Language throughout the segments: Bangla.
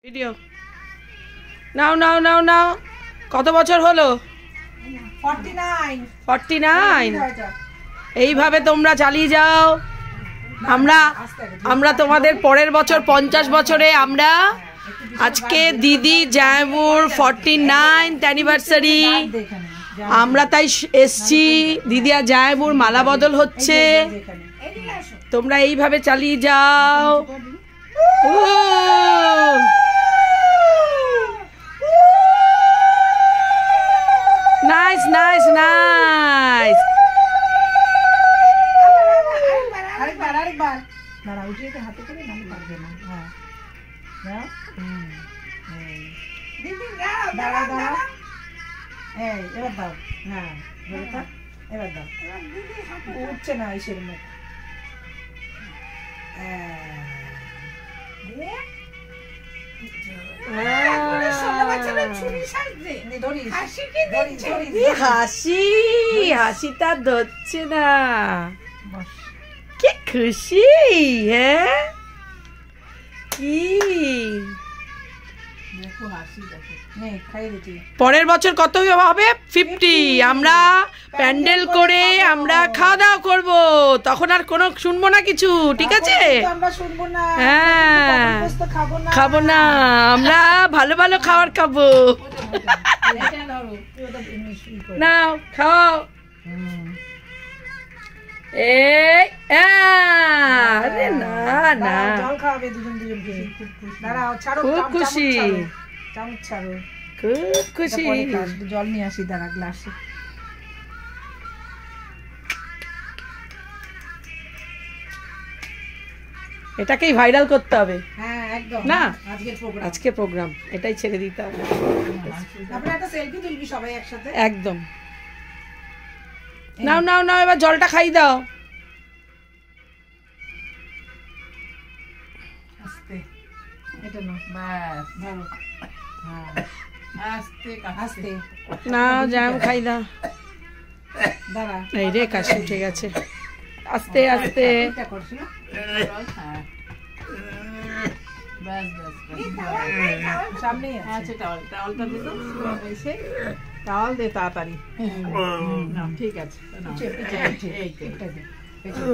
ভিডিও নাও নাও নাও নাও। কত বছর হলো? 49। এইভাবে তোমরা চালিয়ে যাও। আমরা তোমাদের পরের বছর 50 বছরে আমরা আজকে দিদি জায়বুর 49th অ্যানিভার্সারি, আমরা তাই এসছি। দিদি আর জায়বুর মালা বদল হচ্ছে, তোমরা এইভাবে চালিয়ে যাও। Nice nice nice. এবার দাও, হ্যাঁ এবার দাও, উঠছে না ইসের মুখ। হাসি হাসিটা ধরছে না, কি খুশি। হ্যাঁ কি পরের বছর কত হবে? 50। আমরা প্যান্ডেল করে আমরা খাওয়া দাওয়া করবো, তখন আর কোনো শুনবো না কিছু, ঠিক আছে? হ্যাঁ খাবো না, আমরা ভালো ভালো খাবার খাবো। নাও খাও। আরে না না, খুব খুশি খুব খুশি। জল নিয়ে আসি, দাঁড়া গ্লাসে। এটাকেই ভাইরাল করতে হবে। হ্যাঁ একদম না, আজকে প্রোগ্রাম এটাই ছেড়ে দিতে হবে। আমরা একটা সেলফি তুলবি সবাই একসাথে। একদম। নাও নাও নাও, এবার জলটা খাই দাও। আস্তে, এটা নাও, বাস ধরো। হ্যাঁ আস্তে আস্তে নাও, জ্যাম খাই দাও। দাঁড়া, এই রে কাশি উঠে গেছে। আস্তে আস্তে। এটা করছি না। হ্যাঁ বাস বাস সামনেই আছে। টাওয়ালটা দে তো, এসে টাওয়াল দে তাড়াতাড়ি। না ঠিক আছে, এইটা দে।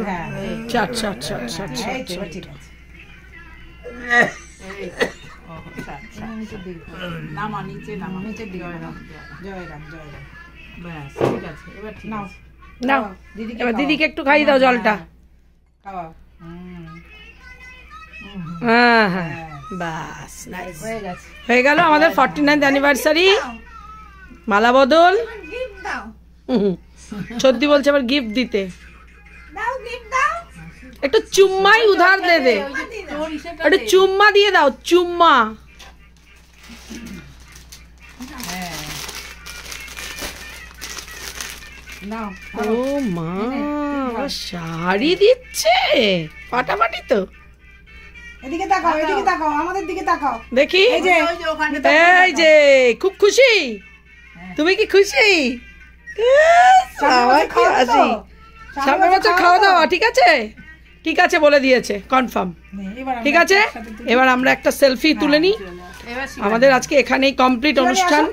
হ্যাঁ চাট চাট চাট চাট চাট। ঠিক আছে। নামা নিচে, নামা নিচে দিকে। জয়রাম জয়রাম জয়রাম। ব্যাস ঠিক আছে, এবার ঠিক আছে। নাও এবার দিদিকে একটু খাই দাও জলটা। খাওয়া। হ্যাঁ হ্যাঁ বাস, হয়ে গেছে। হয়ে গেল আমাদের 49th অ্যানিভার্সারি। মালা বদল। সত্যি বলছে আবার গিফট দিতে। একটু চুম্মাই উধার দে দে, একটু চুম্মা দিয়ে দাও, চুম্মা। ও মা, শাড়ি দিচ্ছে ফাটাফাটি তো। এদিকে তাকাও, এদিকে তাকাও, আমাদের দিকে তাকাও। দেখি, এই যে এই যে খুব খুশি। তুমি কি খুশি? আমার কি হাসি। সামনের বছর খাওয়া দাওয়া, ঠিক আছে? ঠিক আছে বলে দিয়েছে, কনফার্ম। ঠিক আছে, এবার আমরা একটা সেলফি তুলে নিই। আমাদের আজকে এখানেই কমপ্লিট অনুষ্ঠান।